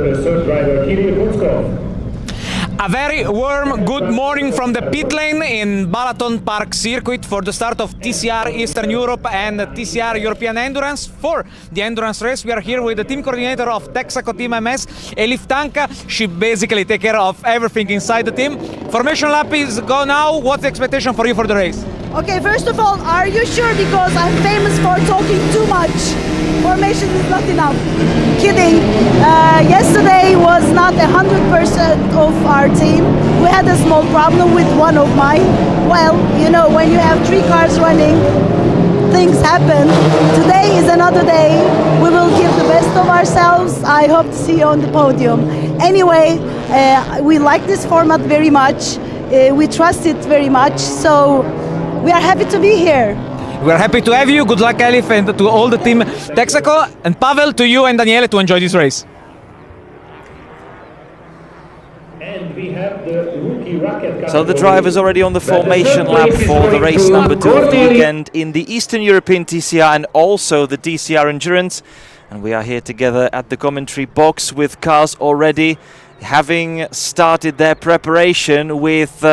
the third driver, Kirill Putzkov. A very warm good morning from the pit lane in BalatonPark circuit for the start of TCR Eastern Europe and TCR European Endurance. For the endurance race, we are here with the team coordinator of Texaco Team MS, Elif Tanka. She basically takes care of everything inside the team. Formation lap is go now. What's the expectation for you for the race? Okay, first of all, are you sure? Because I'm famous for talking too much. Formation is not enough. Kidding. Yesterday was not 100% of our team. We had a small problem with one of mine. Well, you know, when you have 3 cars running, things happen. Today is another day. We will give the best of ourselves. I hope to see you on the podium. Anyway, we like this format very much. We trust it very much. So we are happy to be here. We are happy to have you. Good luck, Elif, and to all the team Texaco. And Pavel, to you and Daniele to enjoy this race. And we have the rookie rocket. So the drive is already on the formation lap for the race number 2 of the weekend in the Eastern European TCR and also the TCR Endurance. And we are here together at the commentary box with cars already having started their preparation with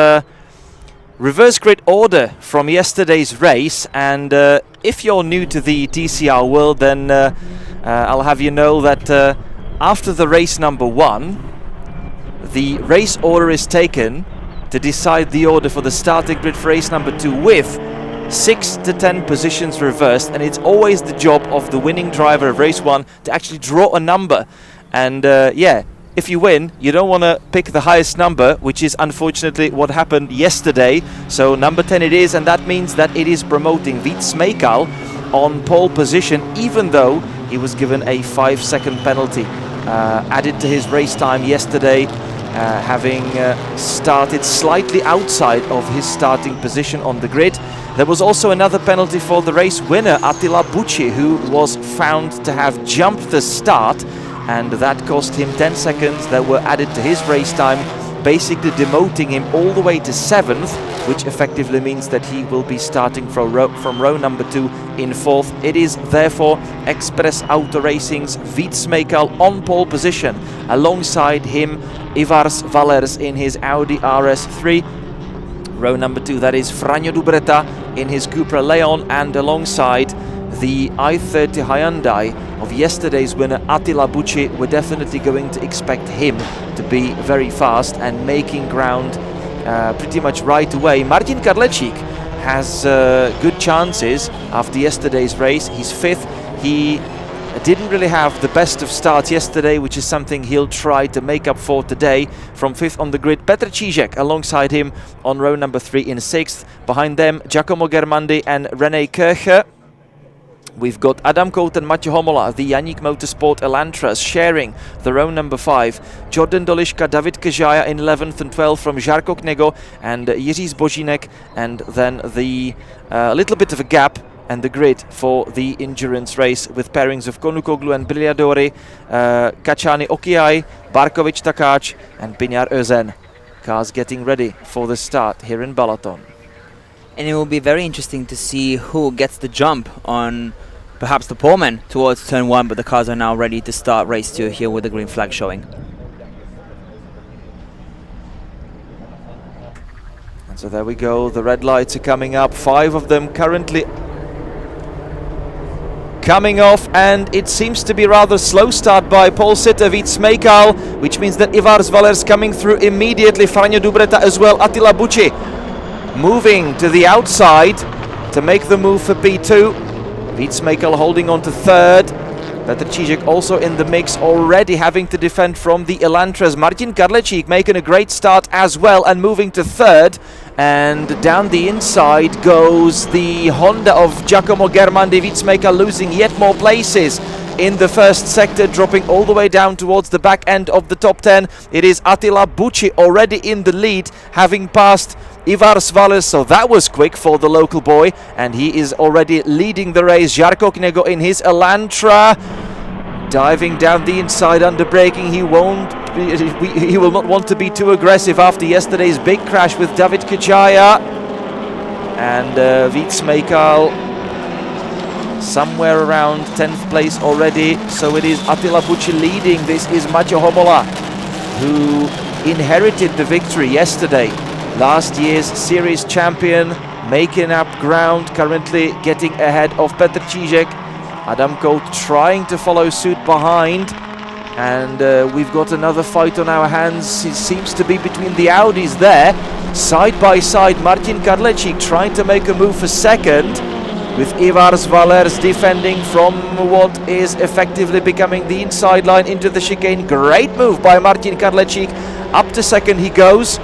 reverse grid order from yesterday's race. And if you're new to the TCR world, then I'll have you know that after the race number 1, the race order is taken to decide the order for the starting grid for race number 2 with 6 to 10 positions reversed, and it's always the job of the winning driver of race 1 to actually draw a number. And yeah, if you win, you don't want to pick the highest number, which is unfortunately what happened yesterday. So number 10 it is, and that means that it is promoting Vít Smejkal on pole position, even though he was given a 5-second penalty added to his race time yesterday, having started slightly outside of his starting position on the grid. There was also another penalty for the race winner, Attila Bucci, who was found to have jumped the start, and that cost him 10 seconds that were added to his race time, basically demoting him all the way to 7th, which effectively means that he will be starting from row number 2 in 4th. It is therefore Express Auto Racing's Vít Smejkal on pole position. Alongside him, Ivars Valers in his Audi RS3. Row number 2, that is Franjo Dubreta in his Cupra Leon, and alongside the i30 Hyundai of yesterday's winner Attila Bucci. We're definitely going to expect him to be very fast and making ground pretty much right away. Martin Karlecik has good chances after yesterday's race. He's 5th. He didn't really have the best of starts yesterday, which is something he'll try to make up for today. From 5th on the grid, Petr Čížek alongside him on row number 3 in 6th. Behind them, Giacomo Germandi and René Kircher. We've got Adam Kout and Matěj Homola, the Janík Motorsport Elantras, sharing the row number 5. Jordan Dolishka, David Kžaja in 11th and 12th from Žarko Knego and Jiří Zbožínek, and then the little bit of a gap and the grid for the endurance race with pairings of Konukoglu and Brigliadori, Kachani Okiai, Barkovic Takáč and Binyar Özen. Cars getting ready for the start here in Balaton. And it will be very interesting to see who gets the jump on perhaps the poleman towards turn 1, but the cars are now ready to start race 2 here with the green flag showing. And so there we go, the red lights are coming up, 5 of them currently coming off, and it seems to be rather slow start by pole sitter Vít Smejkal, which means that Ivars Valers coming through immediately, Franjo Dubreta as well, Attila Bucci moving to the outside to make the move for P2. Vít Smejkal holding on to 3rd. Petr Čížek also in the mix, already having to defend from the Elantras. Martin Karlecik making a great start as well and moving to 3rd. And down the inside goes the Honda of Giacomo Germandi. Vít Smejkal losing yet more places in the first sector, dropping all the way down towards the back end of the top 10. It is Attila Bucci already in the lead, having passed Ivars Valers, so that was quick for the local boy, and he is already leading the race. Žarko Knego in his Elantra, diving down the inside under braking. He will not want to be too aggressive after yesterday's big crash with David Kžaja. And Vít Smejkal somewhere around 10th place already. So it is Attila Bucci leading. This is Maťo Homola, who inherited the victory yesterday. Last year's series champion, making up ground, currently getting ahead of Petr Čížek. Adam Kout trying to follow suit behind. And we've got another fight on our hands. It seems to be between the Audis there. Side by side, Martin Kadlecik trying to make a move for second, with Ivars Valers defending from what is effectively becoming the inside line into the chicane. Great move by Martin Kadlecik. Up to second he goes.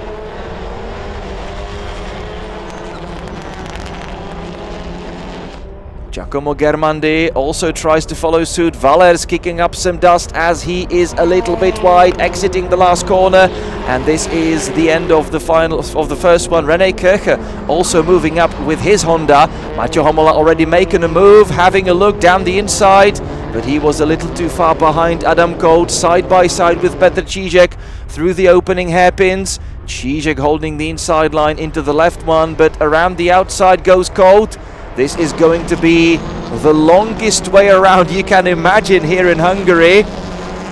Giacomo Germandi also tries to follow suit. Valers kicking up some dust as he is a little bit wide, exiting the last corner. And this is the end of the final of the first one. René Kircher also moving up with his Honda. Maťo Homola already making a move, having a look down the inside, but he was a little too far behind Adam Kout. Side by side with Petr Čížek through the opening hairpins. Čížek holding the inside line into the left one, but around the outside goes Kout. This is going to be the longest way around you can imagine here in Hungary.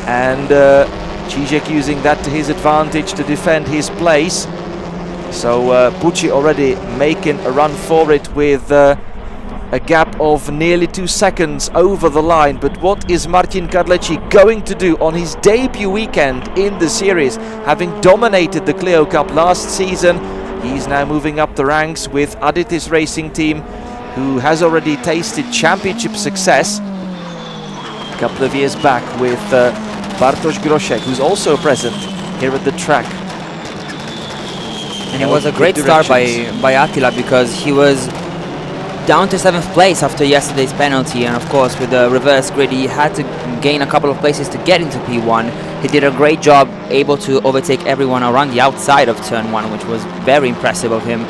And Čížek using that to his advantage to defend his place. So Bucci already making a run for it with a gap of nearly 2 seconds over the line. But what is Martin Kadlecik going to do on his debut weekend in the series? Having dominated the Clio Cup last season, he's now moving up the ranks with Aditis Racing Team, who has already tasted championship success a couple of years back with Bartosz Groszek, who's also present here at the track. And it was a great start by Attila, because he was down to 7th place after yesterday's penalty, and of course with the reverse grid he had to gain a couple of places to get into P1. He did a great job, able to overtake everyone around the outside of turn 1, which was very impressive of him.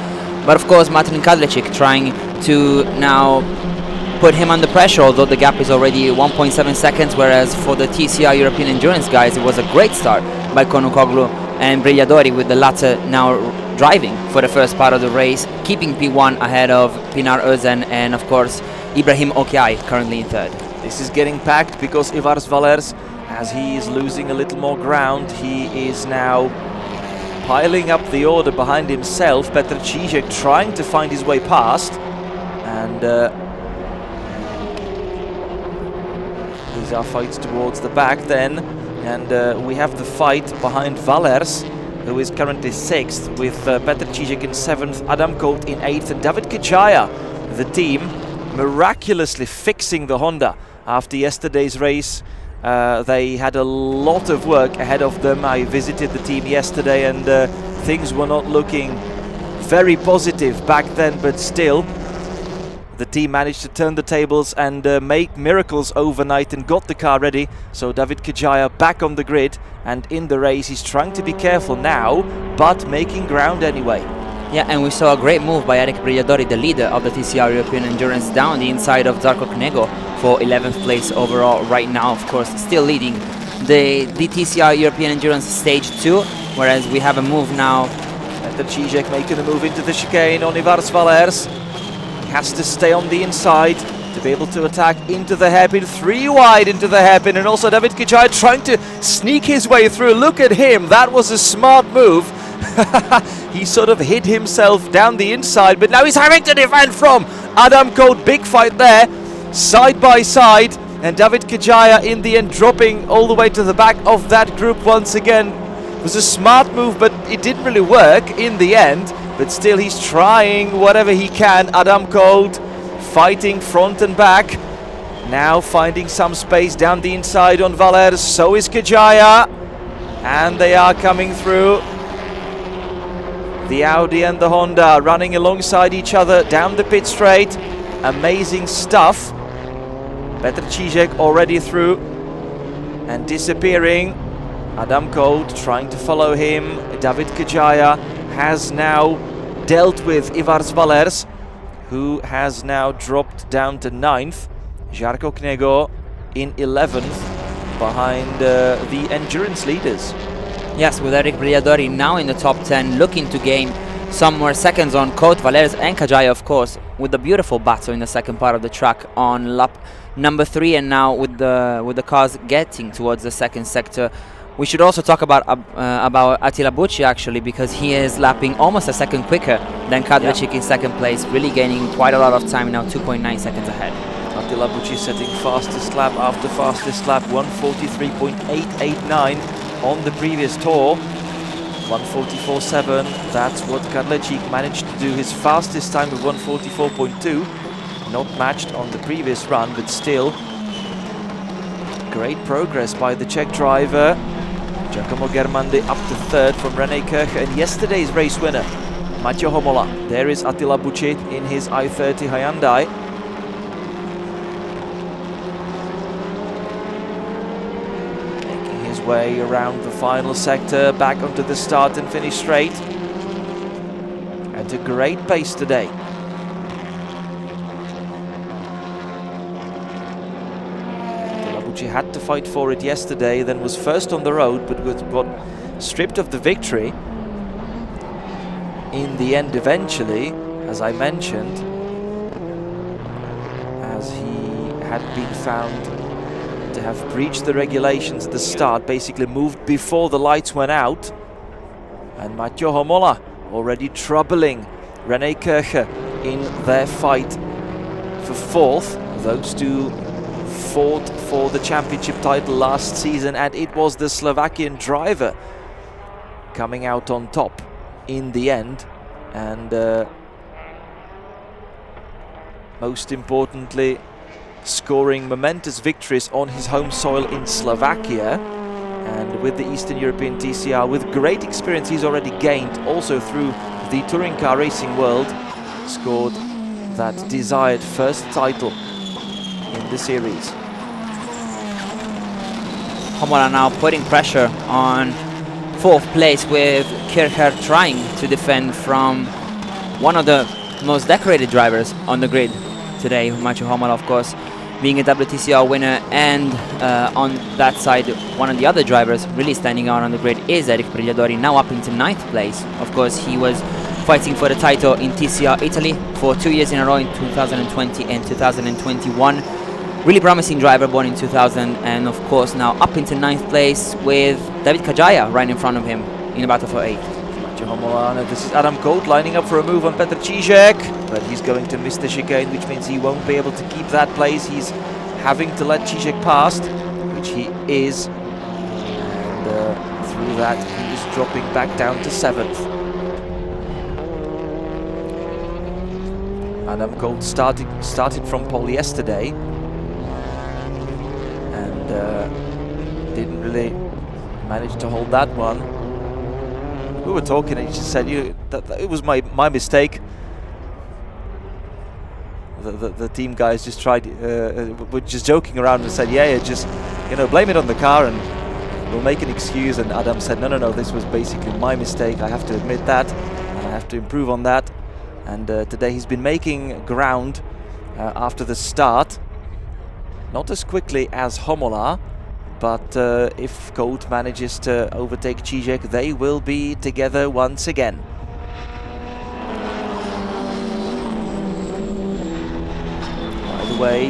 But of course Martin Kadlecik trying to now put him under pressure, although the gap is already 1.7 seconds, whereas for the TCR European Endurance guys it was a great start by Konukoglu and Brigliadori, with the latter now driving for the first part of the race, keeping P1 ahead of Pinar Özen and of course Ibrahim Okyay currently in third. This is getting packed because Ivars Valers, as he is losing a little more ground, he is now piling up the order behind himself. Petr Čížek trying to find his way past, and these are fights towards the back then, and we have the fight behind Valers, who is currently 6th, with Petr Čížek in 7th, Adam Kout in 8th, and David Kajaya, the team, miraculously fixing the Honda after yesterday's race. They had a lot of work ahead of them. I visited the team yesterday, and things were not looking very positive back then, but still the team managed to turn the tables and make miracles overnight and got the car ready. So David Kajaya back on the grid and in the race. He's trying to be careful now, but making ground anyway. Yeah, and we saw a great move by Eric Brigliadori, the leader of the TCR European Endurance, down the inside of Darko Knego for 11th place overall right now, of course, still leading the TCR European Endurance Stage 2, whereas we have a move now. Petr Čížek making a move into the chicane on Ivars Valers. He has to stay on the inside to be able to attack into the hairpin, 3 wide into the hairpin, and also David Kajaya trying to sneak his way through. Look at him, that was a smart move. He sort of hid himself down the inside, but now he's having to defend from Adam Kout. Big fight there, side by side, and David Kajaya in the end dropping all the way to the back of that group once again. It was a smart move, but it didn't really work in the end, but still he's trying whatever he can. Adam Kout fighting front and back, now finding some space down the inside on Valers. So is Kajaya, and they are coming through. The Audi and the Honda running alongside each other down the pit straight. Amazing stuff. Petr Čížek already through and disappearing. Adam Kout trying to follow him. David Kajaya has now dealt with Ivars Valers, who has now dropped down to 9th. Žarko Knego in 11th behind the endurance leaders. Yes, with Eric Brigliadori now in the top 10, looking to gain some more seconds on Cote, Valers and Kajaya, of course, with the beautiful battle in the second part of the track on lap number 3, and now with the cars getting towards the second sector. We should also talk about Attila Bucci, actually, because he is lapping almost a second quicker than Kadlecic in second place, really gaining quite a lot of time now, 2.9 seconds ahead. Attila Bucci setting fastest lap after fastest lap, 1:43.889 on the previous tour. 1:44.7, that's what Kadlecic managed to do. His fastest time of 1:44.2, not matched on the previous run, but still great progress by the Czech driver. Giacomo Germandi up to third from René Kircher, and yesterday's race winner, Maťo Homola. There is Attila Bucci in his i30 Hyundai. Making his way around the final sector, back onto the start and finish straight. At a great pace today. She had to fight for it yesterday, then was first on the road, but got stripped of the victory in the end eventually, as I mentioned, as he had been found to have breached the regulations at the start, basically moved before the lights went out. And Maťo Homola already troubling René Kircher in their fight for fourth. Those two fought for the championship title last season, and it was the Slovakian driver coming out on top in the end, and most importantly scoring momentous victories on his home soil in Slovakia. And with the Eastern European TCR, with great experience he's already gained also through the touring car racing world, scored that desired first title in the series. Homola now putting pressure on fourth place, with Kircher trying to defend from one of the most decorated drivers on the grid today. Maťo Homola, of course, being a WTCR winner, and on that side, one of the other drivers really standing out on the grid is Eric Brigliadori, now up into 9th place. Of course, he was fighting for the title in TCR Italy for 2 years in a row, in 2020 and 2021. Really promising driver, born in 2000, and of course now up into 9th place with David Kajaya right in front of him in a battle for 8th. Maťo Homola, this is Adam Colt lining up for a move on Petr Čížek, but he's going to miss the chicane, which means he won't be able to keep that place. He's having to let Čížek past, which he is, and through that he is dropping back down to 7th. Adam Colt started from pole yesterday, and didn't really manage to hold that one. We were talking, and he just said that it was my mistake. The team guys just tried, were just joking around and said, yeah, just blame it on the car and we'll make an excuse. And Adam said, no, this was basically my mistake. I have to admit that, and I have to improve on that. And today he's been making ground after the start, not as quickly as Homola, but if Colt manages to overtake Čížek, they will be together once again. By the way,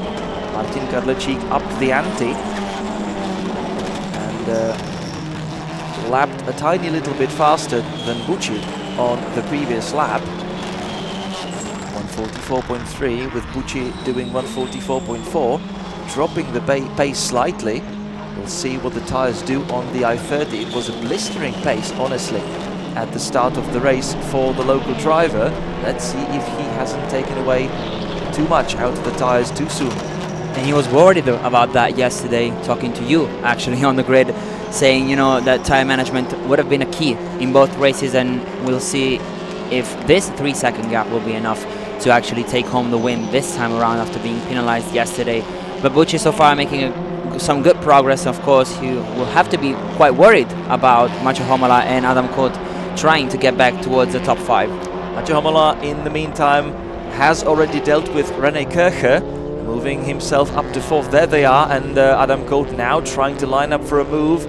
Martin Kadlecic upped the ante and lapped a tiny little bit faster than Bucci on the previous lap. 1:44.3, with Bucci doing 1:44.4, dropping the pace slightly. We'll see what the tyres do on the i30. It was a blistering pace, honestly, at the start of the race for the local driver. Let's see if he hasn't taken away too much out of the tyres too soon. And he was worried about that yesterday, talking to you actually on the grid, saying that tyre management would have been a key in both races, and we'll see if this 3-second gap will be enough to actually take home the win this time around after being penalized yesterday. But Bucci so far making some good progress. Of course, he will have to be quite worried about Maťo Homola and Adam Colt trying to get back towards the top 5. Maťo Homola, in the meantime, has already dealt with René Kircher, moving himself up to 4th. There they are, and Adam Colt now trying to line up for a move.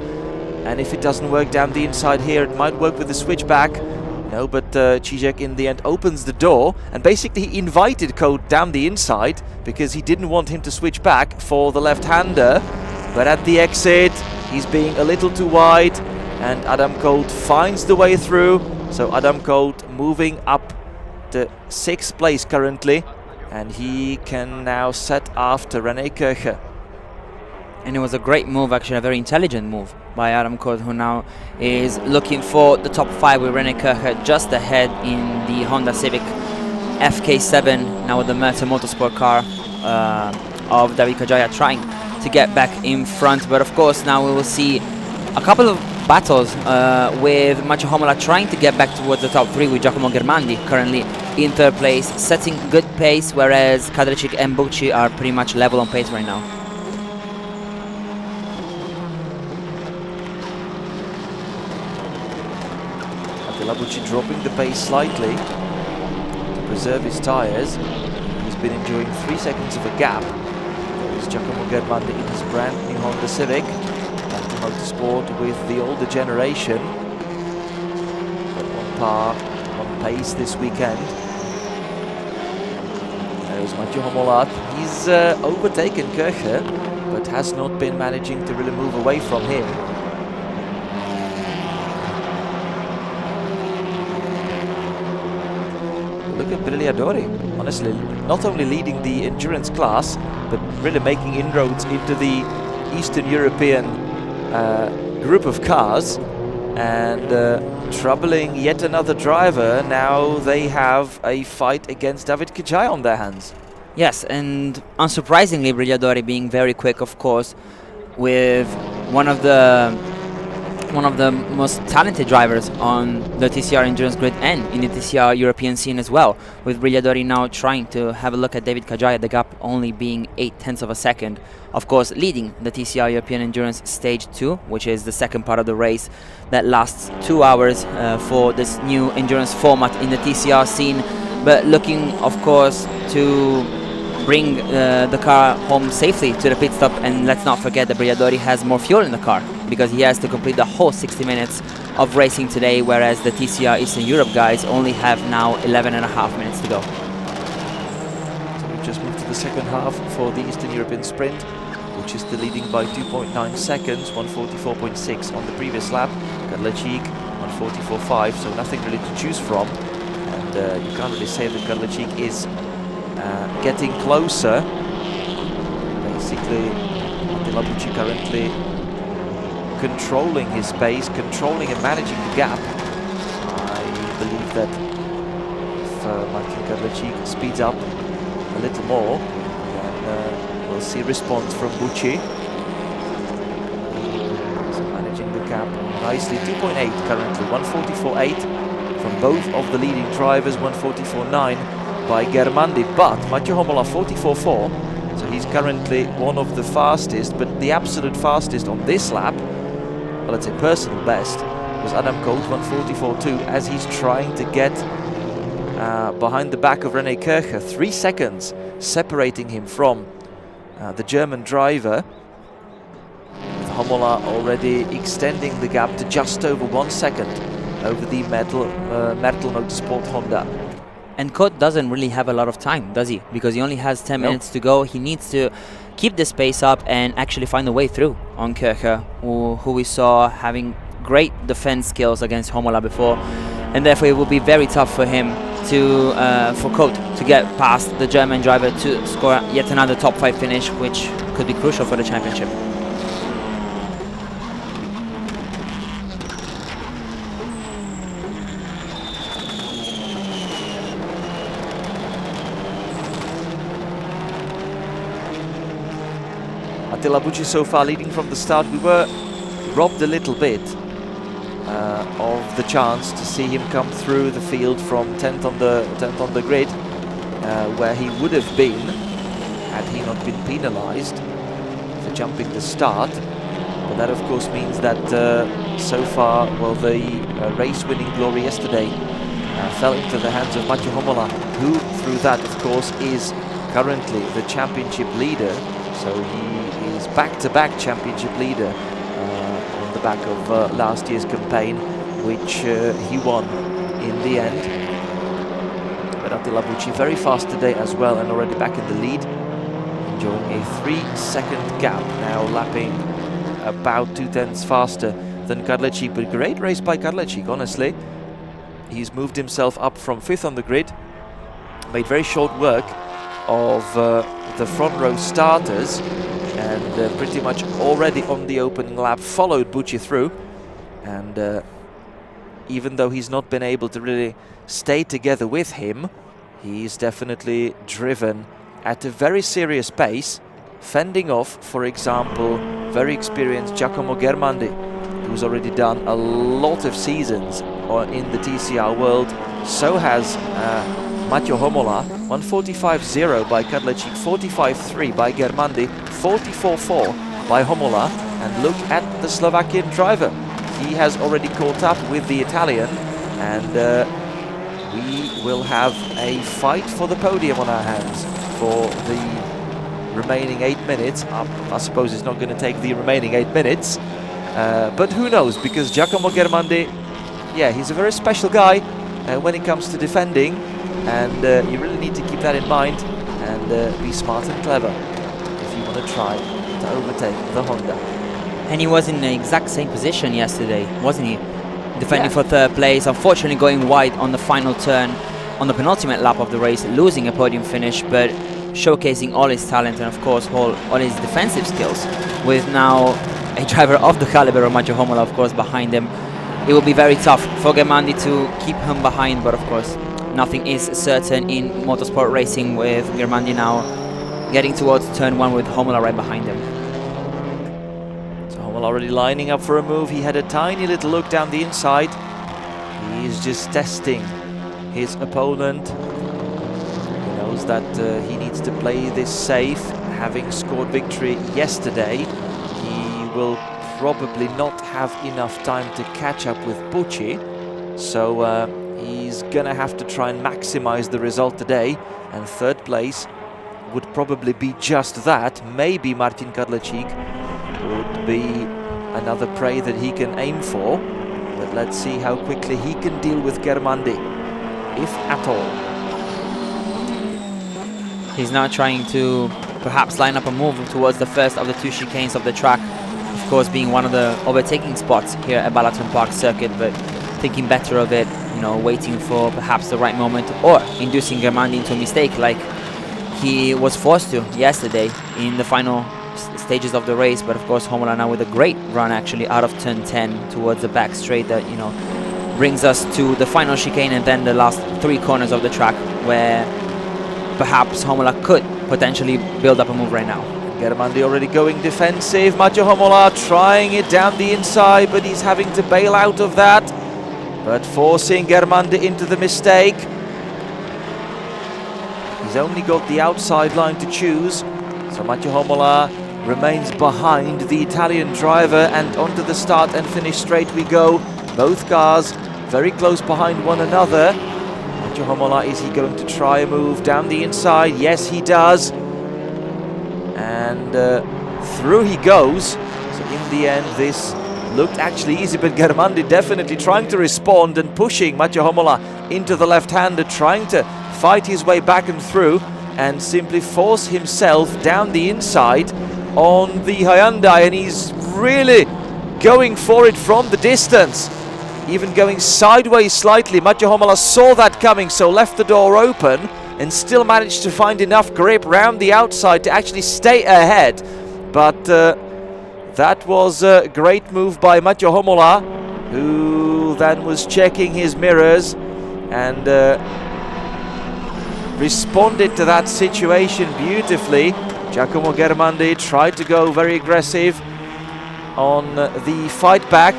And if it doesn't work down the inside here, it might work with the switchback. No, but Zizek in the end opens the door, and basically he invited Cote down the inside because he didn't want him to switch back for the left-hander. But at the exit, he's being a little too wide, and Adam Cote finds the way through. So Adam Cote moving up to 6th place currently, and he can now set after René Kircher. And it was a great move, actually, a very intelligent move by Adam Cote, who now is looking for the top 5 with René Kircher just ahead in the Honda Civic FK7, now with the Mercer Motorsport car of David Kajaya trying to get back in front. But of course, now we will see a couple of battles with Macho Homola trying to get back towards the top 3, with Giacomo Germandi currently in 3rd place, setting good pace, whereas Kadlecic and Bucci are pretty much level on pace right now. Bucci dropping the pace slightly to preserve his tyres. He's been enjoying 3 seconds of a gap. There's Giacomo Germandi in his brand new Honda Civic. Motorsport with the older generation. But on par, on pace this weekend. There's Mathieu Homolat. He's overtaken Kircher, but has not been managing to really move away from him. Look at Brigliadori, honestly, not only leading the endurance class, but really making inroads into the Eastern European group of cars, and troubling yet another driver. Now they have a fight against David Kajaya on their hands. Yes, and unsurprisingly, Brigliadori being very quick, of course, with one of the most talented drivers on the TCR endurance grid and in the TCR European scene as well, with Brigliadori now trying to have a look at David Kajaya, the gap only being 0.8 of a second. Of course, leading the TCR European Endurance Stage 2, which is the second part of the race that lasts 2 hours for this new endurance format in the TCR scene, but looking, of course, to bring the car home safely to the pit stop. And let's not forget that Brigliadori has more fuel in the car, because he has to complete the whole 60 minutes of racing today, whereas the TCR Eastern Europe guys only have now 11.5 minutes to go. So we've just moved to the second half for the Eastern European Sprint, which is still leading by 2.9 seconds, 144.6 on the previous lap. Kadlecic 144.5, so nothing really to choose from. And you can't really say that Kadlecic is getting closer. Basically, Attila Bucci currently controlling his pace, controlling and managing the gap. I believe that if Martin Kadlecic speeds up a little more, then we'll see response from Bucci. So managing the gap nicely, 2.8 currently, 144.8 from both of the leading drivers, 144.9 by Germandi, but Mathieu Homola 44.4, so he's currently one of the fastest, but the absolute fastest on this lap, well, let's say personal best, was Adam Cote 144.2, as he's trying to get behind the back of René Kircher, 3 seconds separating him from the German driver, with Homola already extending the gap to just over 1 second over the Mertel Motorsport Honda. And Cote doesn't really have a lot of time, does he? Because he only has 10 minutes to go. He needs to keep this pace up and actually find a way through on Kircher, who we saw having great defense skills against Homola before. And therefore it will be very tough for him to, for Cote to get past the German driver to score yet another top 5 finish, which could be crucial for the championship. Attila Bucci so far leading from the start. We were robbed a little bit of the chance to see him come through the field from 10th on the grid, where he would have been had he not been penalised for jumping the start. But that of course means that so far, well, the race-winning glory yesterday fell into the hands of Mathieu Homola, who through that of course is currently the championship leader. So he is back-to-back championship leader on the back of last year's campaign, which he won in the end. But Attila Bucci very fast today as well, and already back in the lead, enjoying a 3-second gap, now lapping about 2/10 faster than Kadlecik. But great race by Kadlecik, honestly. He's moved himself up from 5th on the grid, made very short work of the front row starters, and pretty much already on the opening lap followed Bucci through. And even though he's not been able to really stay together with him, he's definitely driven at a very serious pace, fending off, for example, very experienced Giacomo Germandi, who's already done a lot of seasons in the TCR world. So has Matteo Homola. 1:45.0 by Kadlecik, 45.3 by Germandi, 44.4 by Homola. And look at the Slovakian driver. He has already caught up with the Italian, and we will have a fight for the podium on our hands for the remaining 8 minutes. I suppose it's not going to take the remaining 8 minutes, but who knows, because Giacomo Germandi, yeah, he's a very special guy when it comes to defending, and you really need to keep that in mind and be smart and clever if you want to try to overtake the Honda. And he was in the exact same position yesterday, wasn't he? Defending for 3rd place, unfortunately going wide on the final turn on the penultimate lap of the race, losing a podium finish, but showcasing all his talent and of course all his defensive skills. With now a driver of the caliber of Matteo Homola, of course, behind him, it will be very tough for Germandi to keep him behind, but of course nothing is certain in motorsport racing, with Germandi now getting towards turn 1 with Homola right behind him. Already lining up for a move. He had a tiny little look down the inside. He's just testing his opponent. He knows that he needs to play this safe. Having scored victory yesterday, he will probably not have enough time to catch up with Bucci. So he's gonna have to try and maximize the result today, and 3rd place would probably be just that. Maybe Martin Kadlecik would be another prey that he can aim for, but let's see how quickly he can deal with Germandi, if at all. He's now trying to perhaps line up a move towards the first of the 2 chicanes of the track, of course being one of the overtaking spots here at BalatonPark circuit, but thinking better of it, you know, waiting for perhaps the right moment, or inducing Germandi into a mistake like he was forced to yesterday in the final stages of the race. But of course Homola now with a great run actually out of turn 10 towards the back straight that, you know, brings us to the final chicane and then the last 3 corners of the track, where perhaps Homola could potentially build up a move right now. Germandi already going defensive. Matteo Homola trying it down the inside, but he's having to bail out of that, but forcing Germandi into the mistake. He's only got the outside line to choose, so Matteo Homola remains behind the Italian driver, and onto the start and finish straight we go. Both cars very close behind one another. Matteo Homola, is he going to try a move down the inside? Yes, he does. And through he goes. So in the end, this looked actually easy, but Germandi definitely trying to respond and pushing Matteo Homola into the left-hander, trying to fight his way back and through, and simply force himself down the inside on the Hyundai, and he's really going for it from the distance, even going sideways slightly. Matteo Homola saw that coming, so left the door open and still managed to find enough grip round the outside to actually stay ahead. But that was a great move by Matteo Homola, who then was checking his mirrors and responded to that situation beautifully. Giacomo Germandi tried to go very aggressive on the fight back,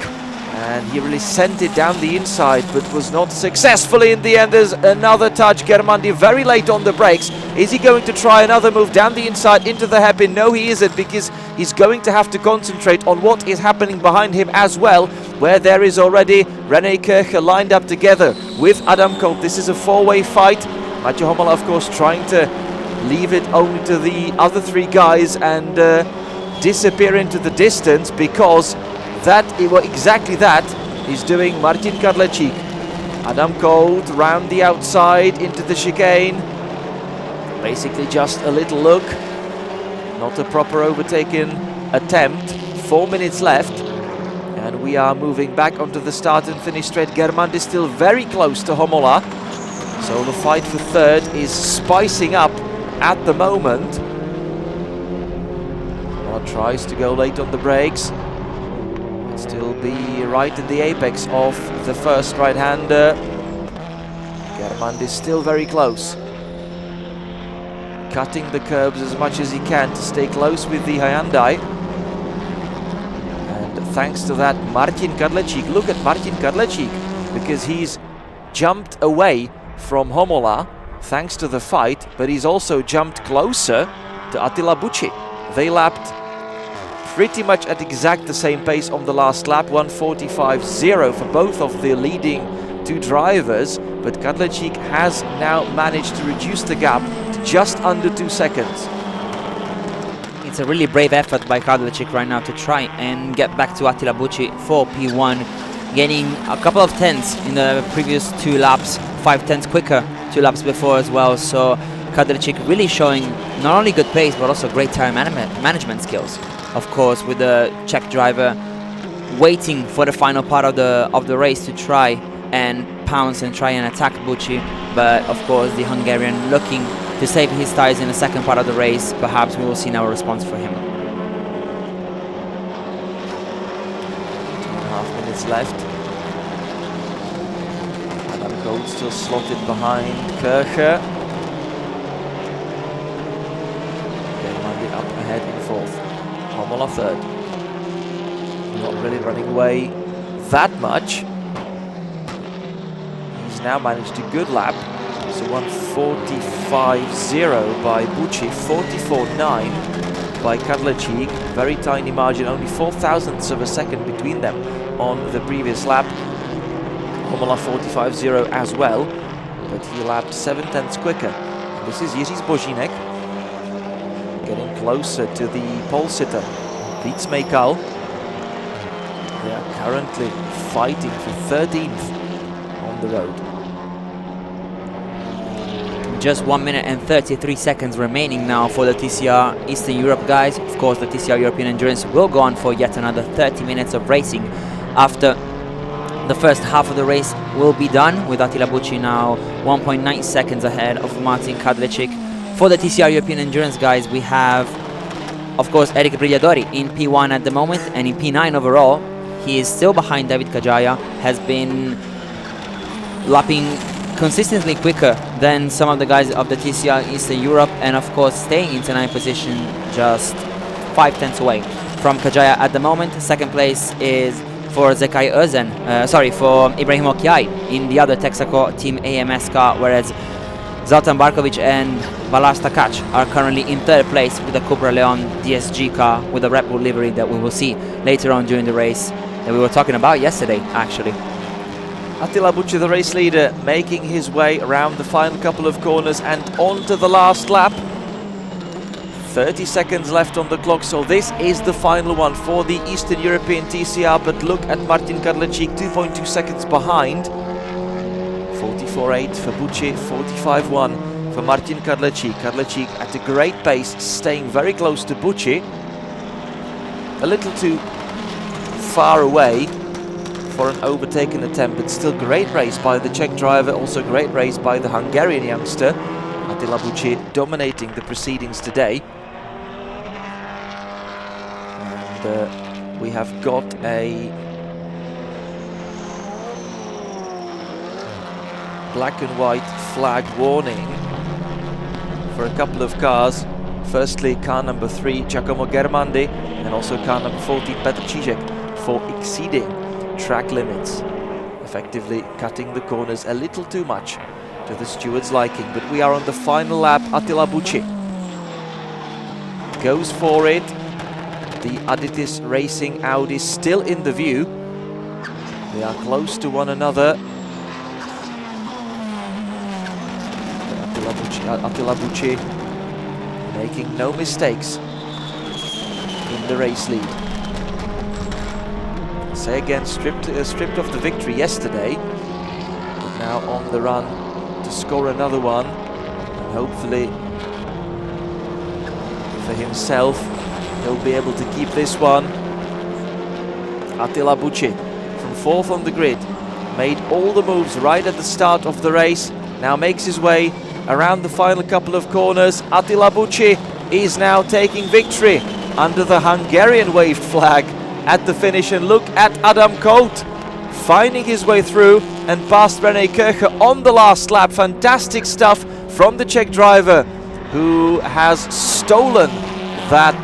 and he really sent it down the inside, but was not successfully in the end. There's another touch. Germandi very late on the brakes. Is he going to try another move down the inside into the hairpin? No, he isn't, because he's going to have to concentrate on what is happening behind him as well, where there is already René Kircher lined up together with Adam Kolb. This is a 4-way fight. Matteo Homola, of course, trying to leave it only to the other 3 guys and disappear into the distance, because exactly that is doing Martin Kadlecik. Adam Colt round the outside into the chicane. Basically just a little look. Not a proper overtaking attempt. 4 minutes left. And we are moving back onto the start and finish straight. Germán is still very close to Homola. So the fight for third is spicing up at the moment. Homola tries to go late on the brakes. Still be right in the apex of the first right-hander. Germán is still very close. Cutting the curbs as much as he can to stay close with the Hyundai. And thanks to that, Martin Kadlecik, look at Martin Kadlecik, because he's jumped away from Homola thanks to the fight, but he's also jumped closer to Attila Bucci. They lapped pretty much at exact the same pace on the last lap, 1:45.0 for both of the leading two drivers, but Kadlecik has now managed to reduce the gap to just under 2 seconds. It's a really brave effort by Kadlecik right now to try and get back to Attila Bucci for P1, gaining a couple of tenths in the previous 2 laps, 5 tenths quicker 2 laps before as well. So Kadlecik really showing not only good pace but also great tire management skills. Of course, with the Czech driver waiting for the final part of the race to try and pounce and try and attack Bucci, but of course the Hungarian looking to save his tires in the second part of the race. Perhaps we will see now a response for him. 2.5 minutes left. Adam Colt still slotted behind Kircher. Germán up ahead in fourth. Homola third. Not really running away that much. He's now managed a good lap. So 1:45.0 by Bucci, 44.9 by Kadlecik. Very tiny margin, only 4 thousandths of a second between them on the previous lap. Homola 45.0 as well, but he lapped 7 tenths quicker. And this is Jiří Zbožínek getting closer to the pole sitter, Víc Mejkal. They are currently fighting for 13th on the road. Just 1 minute and 33 seconds remaining now for the TCR Eastern Europe guys. Of course, the TCR European Endurance will go on for yet another 30 minutes of racing after the first half of the race will be done, with Attila Bucci now 1.9 seconds ahead of Martin Kadlecik. For the TCR European Endurance guys, we have, of course, Eric Brigliadori in P1 at the moment, and in P9 overall. He is still behind David Kajaya, has been lapping consistently quicker than some of the guys of the TCR Eastern Europe, and of course staying into 9th position, just 5 tenths away from Kajaya at the moment. Second place is for Zekai Özen, for Ibrahim Okiai in the other Texaco Team AMS car, whereas Zoltan Barkovic and Balázs Takács are currently in third place with the Cupra Leon DSG car with a Red Bull livery that we will see later on during the race that we were talking about yesterday, actually. Attila Bucci, the race leader, making his way around the final couple of corners and onto the last lap. 30 seconds left on the clock, so this is the final one for the Eastern European TCR, but look at Martin Kadlecik, 2.2 seconds behind. 44.8 for Bucci, 45.1 for Martin Kadlecik. Kadlecik at a great pace, staying very close to Bucci. A little too far away for an overtaken attempt, but still great race by the Czech driver, also great race by the Hungarian youngster. Attila Bucci dominating the proceedings today. And we have got a black and white flag warning for a couple of cars. Firstly, car number 3, Giacomo Germandi, and also car number 14, Petr Čížek, for exceeding track limits, effectively cutting the corners a little too much to the steward's liking. But we are on the final lap. Attila Bucci goes for it. The Aditis Racing Audi still in the view. They are close to one another. Attila Bucci making no mistakes in the race lead. Say again, stripped of the victory yesterday, but now on the run to score another one, and hopefully for himself he'll be able to keep this one. Attila Bucci from 4th on the grid, made all the moves right at the start of the race, now makes his way around the final couple of corners. Attila Bucci is now taking victory under the Hungarian waved flag at the finish, and look at Adam Colt finding his way through and past René Kircher on the last lap. Fantastic stuff from the Czech driver, who has stolen that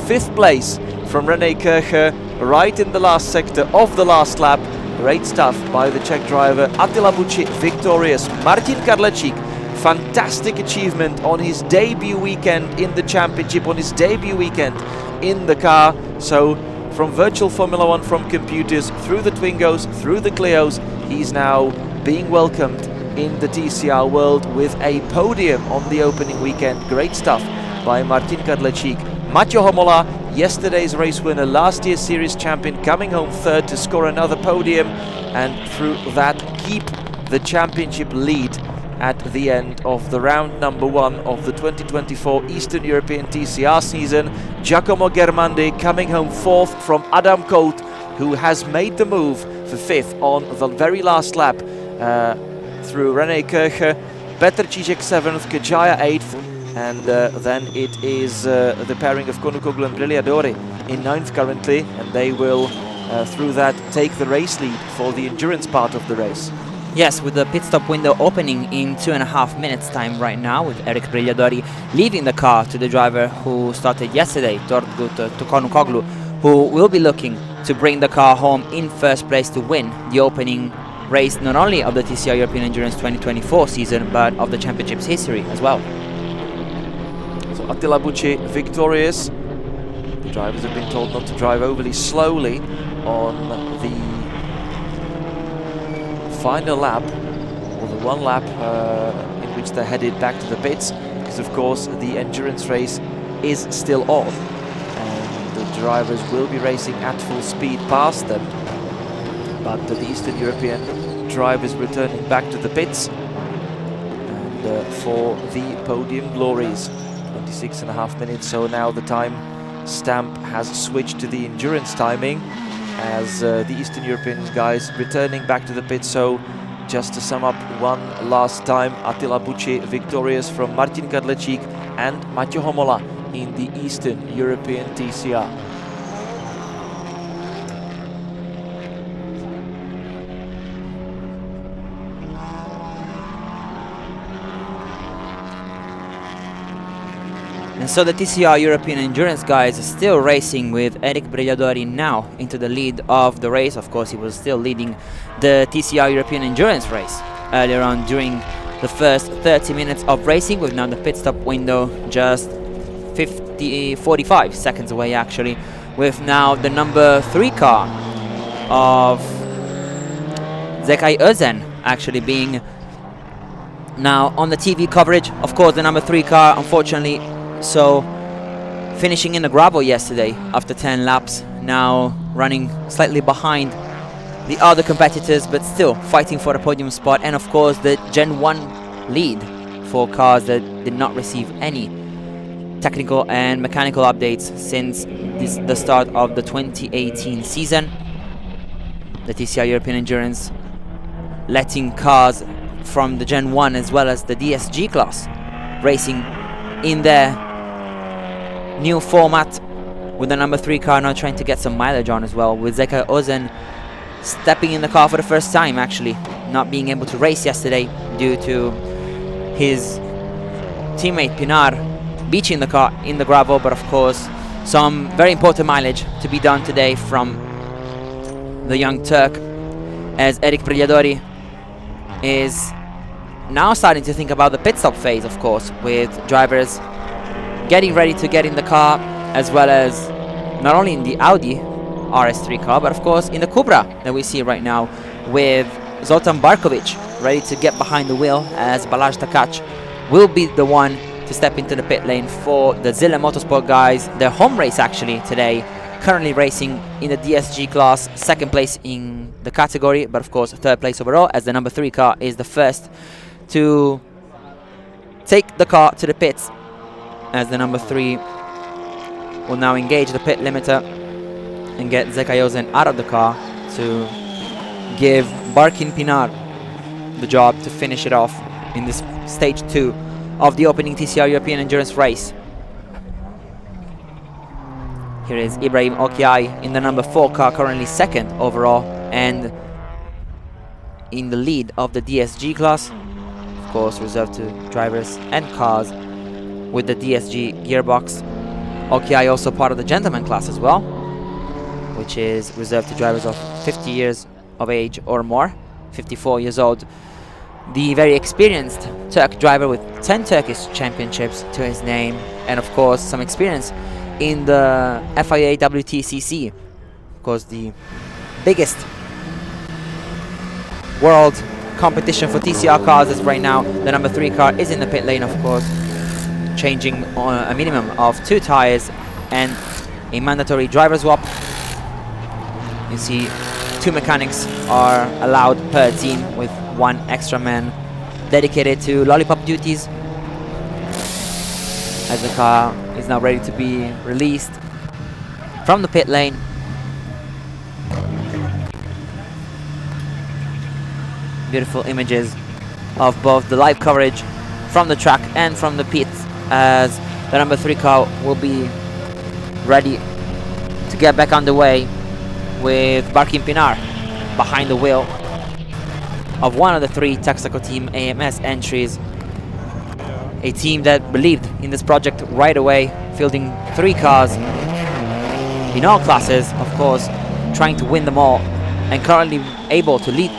5th place from René Kircher right in the last sector of the last lap. Great stuff by the Czech driver. Attila Bucci victorious. Martin Kadlecik, fantastic achievement on his debut weekend in the championship, on his debut weekend in the car. So from virtual Formula 1, from computers, through the Twingos, through the Clios, he's now being welcomed in the TCR world with a podium on the opening weekend. Great stuff by Martin Kadlecik. Maťo Homola, yesterday's race winner, last year's series champion, coming home 3rd to score another podium, and through that keep the championship lead at the end of the round number 1 of the 2024 Eastern European TCR season. Giacomo Germandi coming home 4th from Adam Colt, who has made the move for 5th on the very last lap through René Kircher. Petr Cížek 7th, Kajaya 8th, and then it is the pairing of Konukoglu and Brigliadori in 9th currently, and they will through that take the race lead for the endurance part of the race. Yes, with the pit stop window opening in 2.5 minutes time right now, with Eric Brigliadori leaving the car to the driver who started yesterday, Torgut Konukoglu, who will be looking to bring the car home in 1st place to win the opening race, not only of the TCR European Endurance 2024 season, but of the championship's history as well. So Attila Bucci victorious. The drivers have been told not to drive overly slowly on the final lap, or the one lap in which they're headed back to the pits, because of course the endurance race is still on and the drivers will be racing at full speed past them, but the Eastern European drivers returning back to the pits and for the podium glories. 26.5 minutes, so now the time stamp has switched to the endurance timing as the Eastern European guys returning back to the pit. So just to sum up one last time, Attila Bucci victorious from Martin Kadlecik and Maťo Homola in the Eastern European TCR. And so the TCR European Endurance guys are still racing with Eric Brigliadori now into the lead of the race. Of course, he was still leading the TCR European Endurance race earlier on during the first 30 minutes of racing, with now the pit stop window just 45 seconds away actually, with now the number 3 car of Zekai Özen actually being now on the TV coverage. Of course, the number 3 car, unfortunately, so finishing in the gravel yesterday after 10 laps, now running slightly behind the other competitors, but still fighting for the podium spot. And of course the Gen 1 lead for cars that did not receive any technical and mechanical updates since the start of the 2018 season. The TCR European Endurance letting cars from the Gen 1 as well as the DSG class racing in their new format, with the number 3 car now trying to get some mileage on as well, with Zekai Özen stepping in the car for the first time, actually not being able to race yesterday due to his teammate Pinar beaching the car in the gravel. But of course some very important mileage to be done today from the young Turk, as Eric Brigliadori is now starting to think about the pit stop phase, of course, with drivers getting ready to get in the car, as well as not only in the Audi RS3 car, but of course in the Cupra that we see right now, with Zoltan Barkovic ready to get behind the wheel, as Balázs Takács will be the one to step into the pit lane for the Zille Motorsport guys. Their home race actually today, currently racing in the DSG class, 2nd place in the category, but of course 3rd place overall, as the number 3 car is the first to take the car to the pits, as the number 3 will now engage the pit limiter and get Zekayozen out of the car to give Barkin Pinar the job to finish it off in this stage 2 of the opening TCR European Endurance race. Here is Ibrahim Okiai in the number 4 car, currently 2nd overall and in the lead of the DSG class. Of course, reserved to drivers and cars with the DSG gearbox. Okiai also part of the gentleman class as well, which is reserved to drivers of 50 years of age or more, 54 years old. The very experienced Turk driver with 10 Turkish championships to his name, and of course some experience in the FIA WTCC, of course the biggest world competition for TCR cars as right now. The number 3 car is in the pit lane, of course, changing on a minimum of 2 tires and a mandatory driver swap. You see 2 mechanics are allowed per team, with 1 extra man dedicated to lollipop duties, as the car is now ready to be released from the pit lane. Beautiful images of both the live coverage from the track and from the pits, as the number 3 car will be ready to get back underway with Barkin Pinar behind the wheel of one of the 3 Texaco Team AMS entries. A team that believed in this project right away, fielding 3 cars in all classes, of course, trying to win them all, and currently able to lead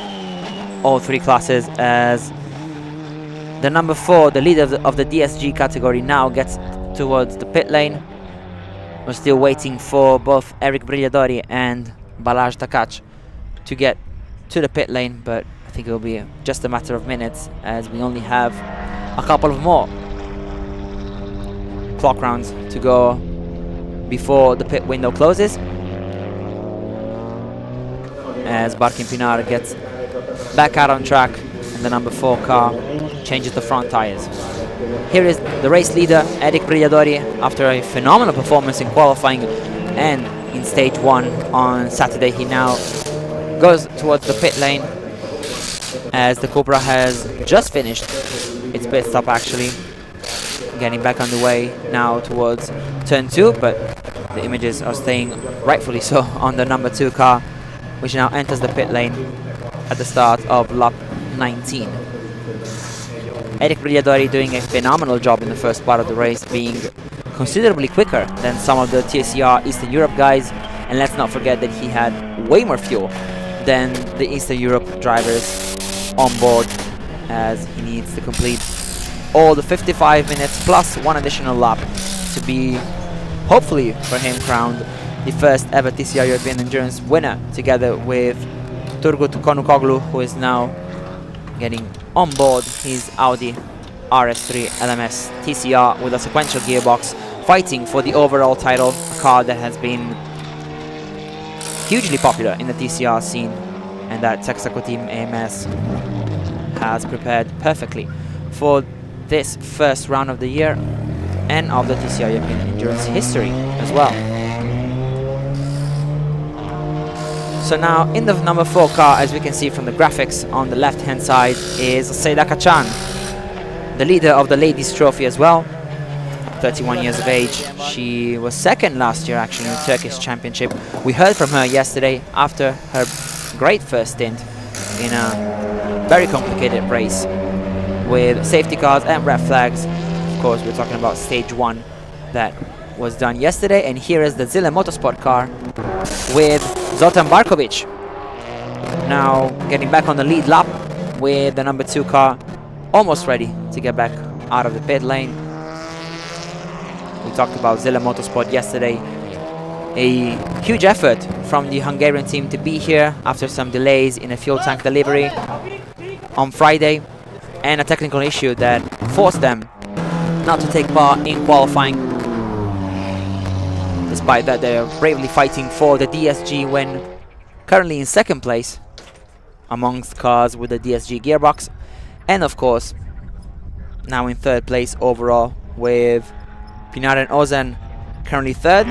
all 3 classes, as the number 4, the leader of the DSG category, now gets towards the pit lane. We're still waiting for both Eric Brigliadori and Balazs Takac to get to the pit lane, but I think it will be just a matter of minutes, as we only have a couple of more clock rounds to go before the pit window closes, as Barkin Pinar gets back out on track and the number 4 car changes the front tires. Here is the race leader, Eric Brigliadori, after a phenomenal performance in qualifying and in stage 1 on Saturday. He now goes towards the pit lane, as the Cupra has just finished its pit stop, actually getting back underway now towards turn 2, but the images are staying rightfully so on the number 2 car, which now enters the pit lane at the start of lap 19. Eric Brigliadori doing a phenomenal job in the first part of the race, being considerably quicker than some of the TCR Eastern Europe guys, and let's not forget that he had way more fuel than the Eastern Europe drivers on board, as he needs to complete all the 55 minutes plus 1 additional lap to be, hopefully for him, crowned the first ever TCR European Endurance winner, together with Turgut Konukoglu, who is now getting on board his Audi RS3 LMS TCR with a sequential gearbox, fighting for the overall title, a car that has been hugely popular in the TCR scene, and that Texaco Team AMS has prepared perfectly for this first round of the year and of the TCR European Endurance history as well. So now in the number 4 car, as we can see from the graphics on the left hand side, is Seda Kachan, the leader of the Ladies Trophy as well, 31 years of age. She was 2nd last year actually in the Turkish Championship. We heard from her yesterday after her great first stint in a very complicated race with safety cars and red flags. Of course, we're talking about stage 1 that was done yesterday, and here is the Zile Motorsport car with Zoltan Barkovic now getting back on the lead lap with the number 2 car almost ready to get back out of the pit lane. We talked about Zile Motorsport yesterday. A huge effort from the Hungarian team to be here after some delays in a fuel tank delivery on Friday, and a technical issue that forced them not to take part in qualifying. Despite that, they're bravely fighting for the DSG when currently in 2nd place amongst cars with the DSG gearbox. And of course, now in third place overall with Pinar and Ozan currently third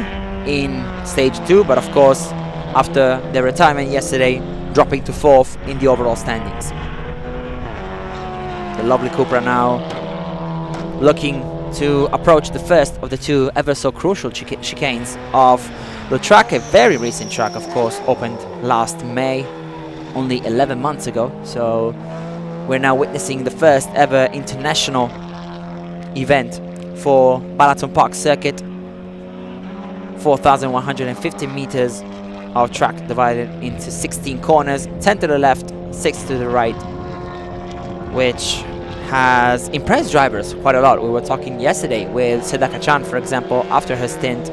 in stage 2, but of course after their retirement yesterday dropping to fourth in the overall standings. The lovely Cupra now looking to approach the first of the two ever so crucial chicanes of the track, a very recent track, of course, opened last May, only 11 months ago. So we're now witnessing the first ever international event for BalatonPark circuit. 4,150 meters of track divided into 16 corners, 10 to the left, 6 to the right, which has impressed drivers quite a lot. We were talking yesterday with Seda Kachan, for example, after her stint,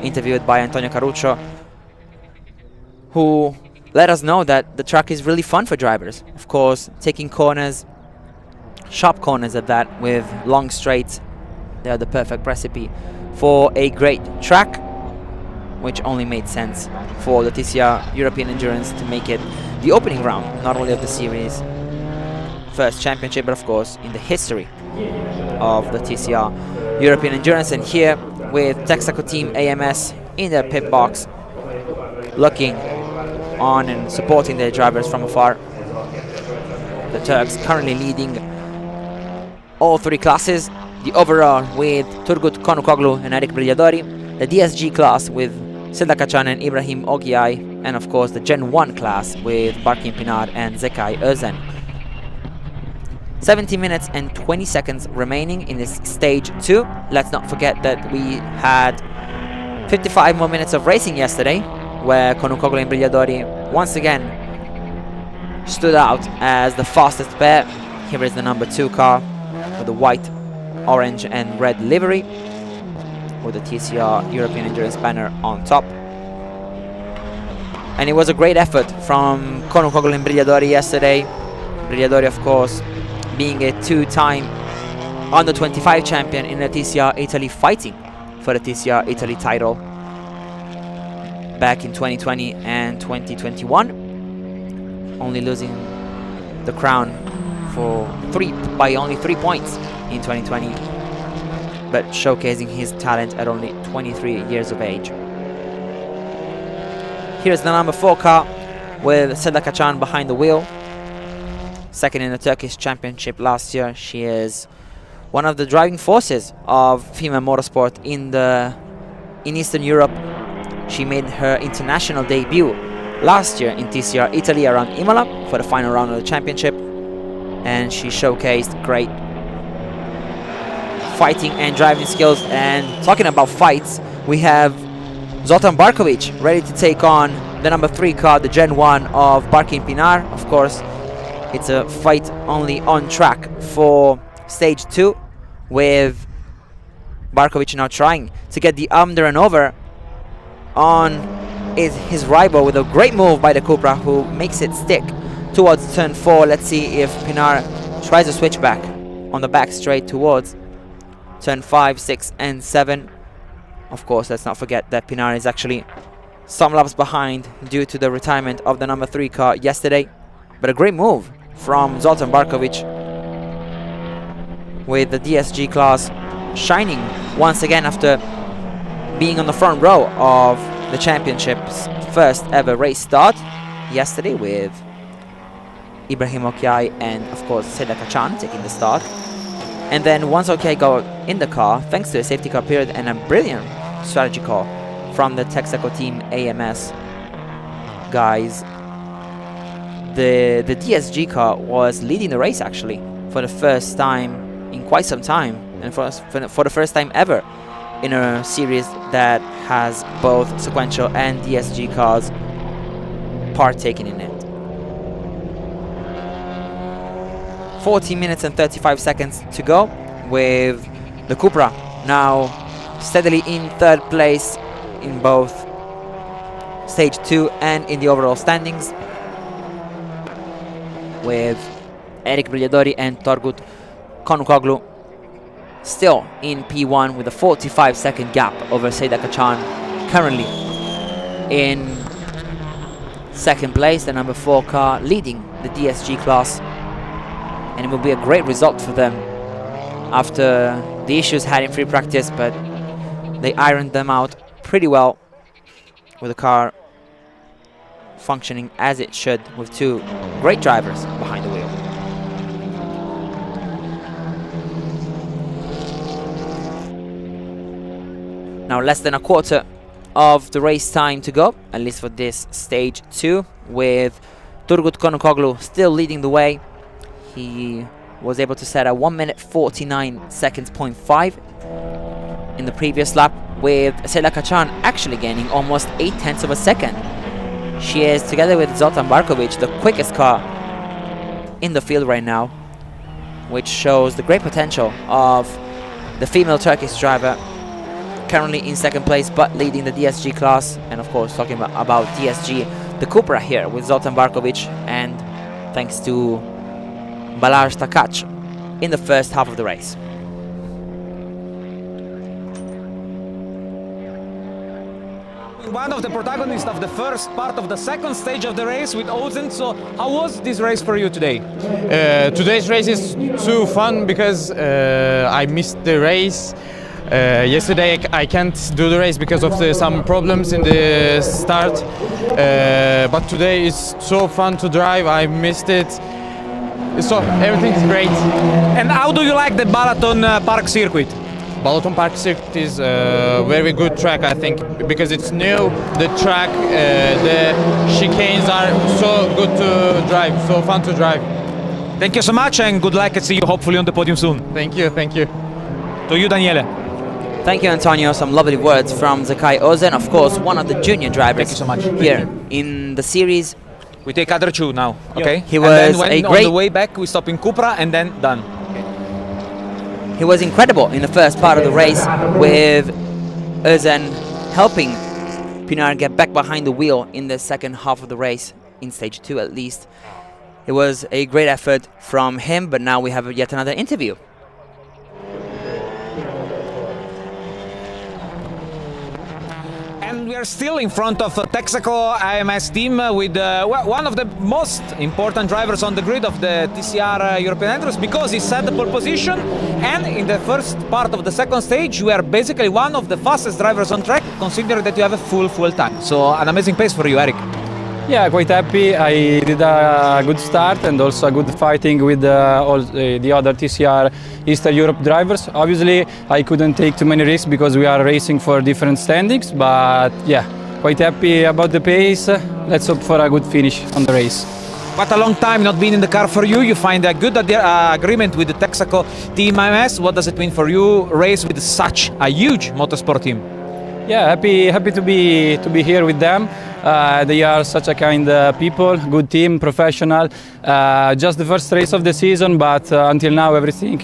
interviewed by Antonio Caruccio, who let us know that the track is really fun for drivers. Of course, taking corners, sharp corners at that, with long straights, they are the perfect recipe for a great track, which only made sense for the TCR European Endurance to make it the opening round, not only of the series first championship, but of course in the history of the TCR European Endurance. And here with Texaco Team AMS in their pit box, looking on and supporting their drivers from afar. The Turks currently leading all three classes. The overall with Turgut Konukoglu and Eric Brigliadori, the DSG class with Seda Kachan and Ibrahim Ogiai, and of course the Gen 1 class with Barkin Pinar and Zekai Özen. 17 minutes and 20 seconds remaining in this stage 2. Let's not forget that we had 55 more minutes of racing yesterday, where Konukoglu and Brigliadori once again stood out as the fastest pair. Here is the number 2 car with the white, orange and red livery, with the TCR European Endurance banner on top. And it was a great effort from Konukoglu and Brigliadori yesterday. Brigliadori, of course, being a two-time under 25 champion in the TCR Italy, fighting for the TCR Italy title back in 2020 and 2021, only losing the crown by only 3 points in 2020, but showcasing his talent at only 23 years of age. Here's the number 4 car with Seda Kachan behind the wheel. Second in the Turkish Championship last year. She is one of the driving forces of female motorsport in Eastern Europe. She made her international debut last year in TCR Italy around Imola for the final round of the championship, and she showcased great fighting and driving skills. And talking about fights, we have Zoltan Barkovic ready to take on the number 3 car, the Gen 1 of Barkin Pinar. Of course, it's a fight only on track for stage 2, with Barkovic now trying to get the under and over on his rival with a great move by the Cupra, who makes it stick towards turn 4. Let's see if Pinar tries to switch back on the back straight towards turn 5, 6 and 7. Of course, let's not forget that Pinar is actually some laps behind due to the retirement of the number 3 car yesterday. But a great move from Zoltan Barkovic, with the DSG class shining once again after being on the front row of the championship's first ever race start yesterday, with Ibrahim Okiai and of course Seda Kachan taking the start. And then once Okiai got in the car, thanks to a safety car period and a brilliant strategy call from the Texaco Team AMS guys, the DSG car was leading the race actually for the first time in quite some time, and for the first time ever in a series that has both sequential and DSG cars partaking in it. 14 minutes and 35 seconds to go, with the Cupra now steadily in third place in both stage 2 and in the overall standings, with Eric Brigliadori and Turgut Konukoglu still in P1 with a 45-second gap over Seda Kachan, currently in second place, the number 4 car leading the DSG class. And it will be a great result for them after the issues had in free practice, but they ironed them out pretty well with the car functioning as it should, with 2 great drivers behind the wheel. Now less than a quarter of the race time to go, at least for this stage 2, with Turgut Konukoglu still leading the way. He was able to set a 1 minute 49 seconds .5 in the previous lap, with Seda Kachan actually gaining almost 0.8 of a second. She is, together with Zoltan Barkovic, the quickest car in the field right now, which shows the great potential of the female Turkish driver, currently in second place but leading the DSG class. And of course, talking about DSG, the Cupra here with Zoltan Barkovic, and thanks to Balazs Takac in the first half of the race. One of the protagonists of the first part of the second stage of the race with Ozen. So how was this race for you today? Today's race is too fun because I missed the race. Yesterday I can't do the race because of some problems in the start. But today is so fun to drive. I missed it. So everything's great. And how do you like the BalatonPark circuit? BalatonPark circuit is a very good track, I think, because it's new. The track, the chicanes are so good to drive, so fun to drive. Thank you so much, and good luck, and see you hopefully on the podium soon. Thank you, thank you. To you, Daniele. Thank you, Antonio. Some lovely words from Zakai Ozen, of course, one of the junior drivers. Thank you so much. Here in the series. We take other 2 now, okay? He and was then when a on great... the way back, we stop in Cupra, and then done. He was incredible in the first part of the race, with Ozen helping Pinar get back behind the wheel in the second half of the race, in stage 2 at least. It was a great effort from him, but now we have yet another interview. And we are still in front of Texaco AMS team with one of the most important drivers on the grid of the TCR European Endurance, because he set the pole position, and in the first part of the second stage you are basically one of the fastest drivers on track, considering that you have a full time. So an amazing pace for you, Eric. Yeah, quite happy. I did a good start and also a good fighting with all the other TCR Eastern Europe drivers. Obviously, I couldn't take too many risks because we are racing for different standings, but yeah, quite happy about the pace. Let's hope for a good finish on the race. What a long time not being in the car for you. You find a good agreement with the Texaco Team AMS. What does it mean for you, race with such a huge motorsport team? Yeah, happy to be here with them. They are such a kind people, good team, professional. Just the first race of the season, but until now everything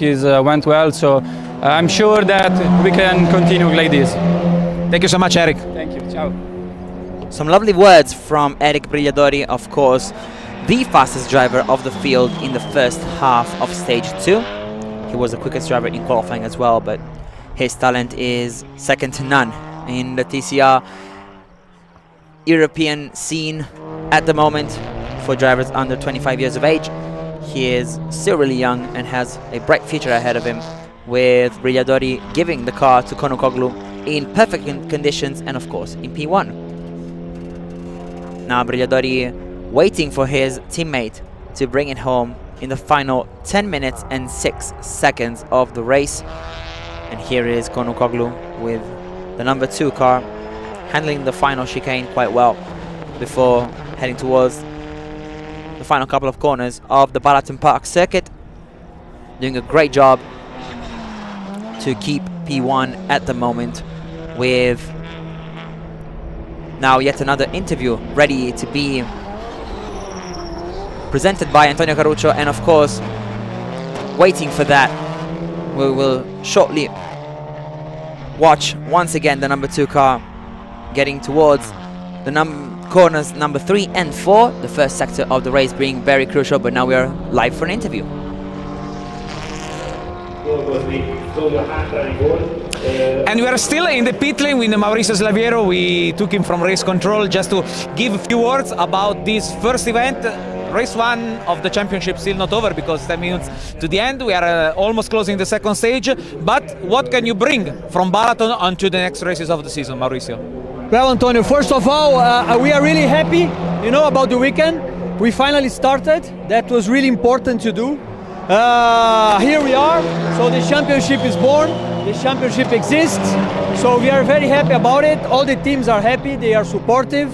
went well. So I'm sure that we can continue like this. Thank you so much, Eric. Thank you. Ciao. Some lovely words from Eric Brigliadori, of course, the fastest driver of the field in the first half of stage 2. He was the quickest driver in qualifying as well, but his talent is second to none in the TCR European scene at the moment for drivers under 25 years of age. He is still really young and has a bright future ahead of him, with Brigliadori giving the car to Konukoglu in perfect conditions and of course in P1. Now Brigliadori waiting for his teammate to bring it home in the final 10 minutes and 6 seconds of the race. And here is Konukoglu with the number 2 car, handling the final chicane quite well before heading towards the final couple of corners of the BalatonPark circuit. Doing a great job to keep P1 at the moment, with now yet another interview ready to be presented by Antonio Caruccio, and of course waiting for that we will shortly watch once again the number 2 car getting towards the corners number 3 and 4, the first sector of the race being very crucial, but now we are live for an interview. And we are still in the pit lane with Maurizio Slaviero. We took him from race control just to give a few words about this first event. Race 1 of the championship still not over because 10 minutes to the end. We are almost closing the second stage. But what can you bring from Balaton onto the next races of the season, Maurizio? Well, Antonio, first of all, we are really happy, about the weekend. We finally started. That was really important to do. Here we are. So the championship is born. The championship exists. So we are very happy about it. All the teams are happy. They are supportive.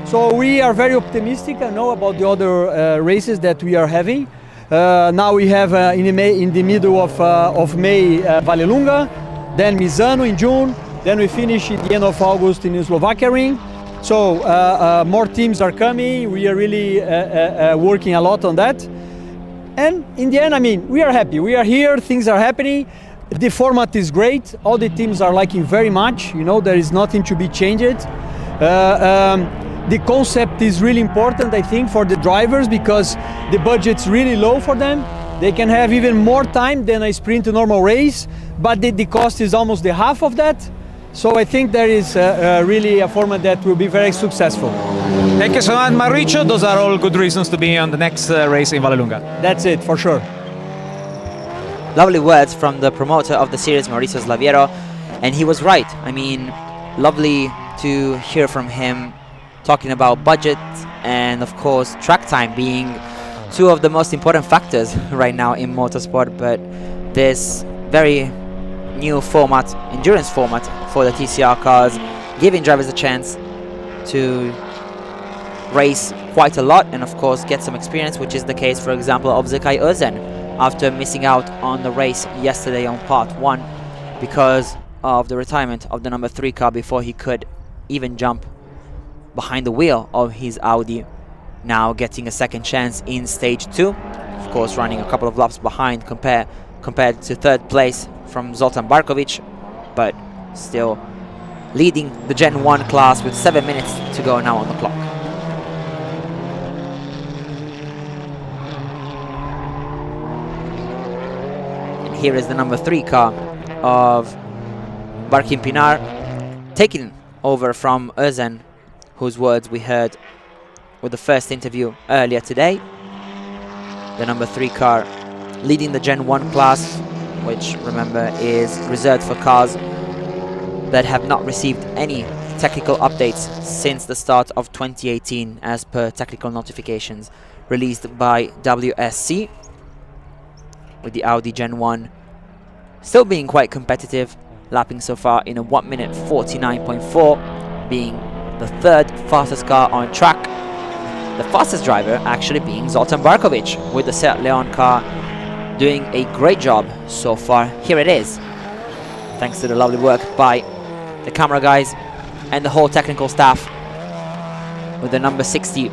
So we are very optimistic, about the other races that we are having. Now we have in the middle of May Vallelunga, then Misano in June, then we finish at the end of August in the Slovakia ring. So more teams are coming. We are really working a lot on that. And in the end, we are happy. We are here. Things are happening. The format is great. All the teams are liking very much. There is nothing to be changed. The concept is really important, I think, for the drivers because the budget's really low for them. They can have even more time than a sprint normal race, but the cost is almost the half of that. So I think there is really a format that will be very successful. Thank you so much, Maurizio. Those are all good reasons to be on the next race in Vallelunga. That's it, for sure. Lovely words from the promoter of the series, Maurizio Slaviero, and he was right. Lovely to hear from him talking about budget and, of course, track time being two of the most important factors right now in motorsport. But this very new format, endurance format for the TCR cars, giving drivers a chance to race quite a lot and, of course, get some experience, which is the case, for example, of Zekai Özen after missing out on the race yesterday on part 1 because of the retirement of the number 3 car before he could even jump behind the wheel of his Audi, now getting a second chance in stage 2, of course running a couple of laps behind compared to third place from Zoltan Barkovic, but still leading the Gen 1 class with 7 minutes to go now on the clock. And here is the number 3 car of Barkin Pinar taking over from Özen, whose words we heard with the first interview earlier today. The number 3 car leading the Gen 1 class, which, remember, is reserved for cars that have not received any technical updates since the start of 2018 as per technical notifications released by WSC, with the Audi Gen 1 still being quite competitive, lapping so far in a 1 minute 49.4, being the third fastest car on track. The fastest driver actually being Zoltan Barkovic with the Seat Leon car, doing a great job so far. Here it is, thanks to the lovely work by the camera guys and the whole technical staff, with the number 60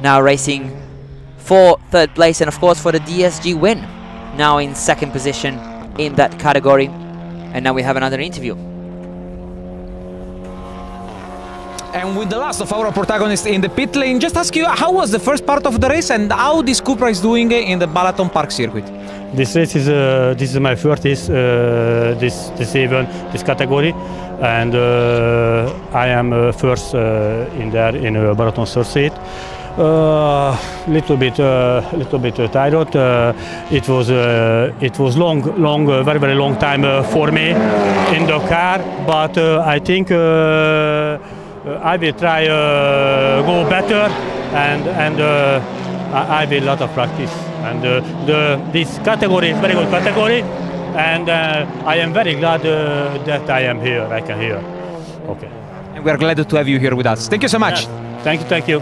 now racing for third place and, of course, for the DSG win, now in second position in that category. And now we have another interview. And with the last of our protagonists in the pit lane, just ask you, how was the first part of the race and how this Cupra is doing in the BalatonPark circuit? This race is this is my first race this event, this category, and I am first in there in Balaton circuit. Little bit tired. It was long, very long time for me in the car, but I think. I will try go better, and I will lot of practice. And this category is very good category, and I am very glad that I am here. I can hear. Okay. And we are glad to have you here with us. Thank you so much. Yeah. Thank you.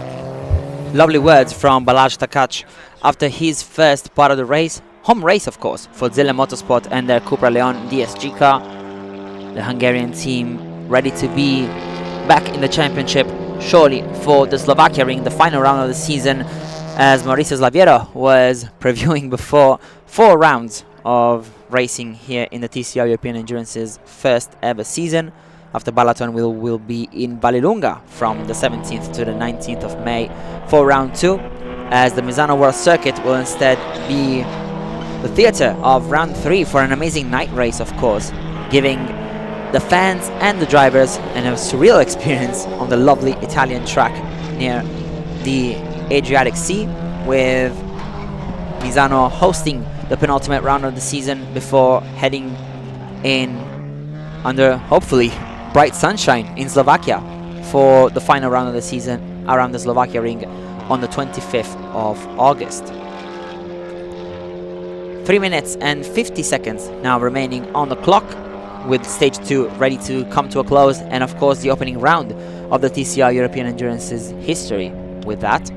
Lovely words from Balázs Takács after his first part of the race, home race, of course, for Zille Motorsport and their Cupra Leon DSG car. The Hungarian team ready to be back in the championship surely for the Slovakia ring, the final round of the season, as Maurizio Slaviero was previewing before 4 rounds of racing here in the TCR European Endurance's first ever season. After Balaton will be in Vallelunga from the 17th to the 19th of May for round 2, as the Misano World Circuit will instead be the theatre of round 3 for an amazing night race, of course, giving the fans and the drivers a surreal experience on the lovely Italian track near the Adriatic Sea, with Misano hosting the penultimate round of the season before heading in under hopefully bright sunshine in Slovakia for the final round of the season around the Slovakia ring on the 25th of August. 3 minutes and 50 seconds now remaining on the clock, with stage 2 ready to come to a close, and of course the opening round of the TCR European Endurance's history. With that,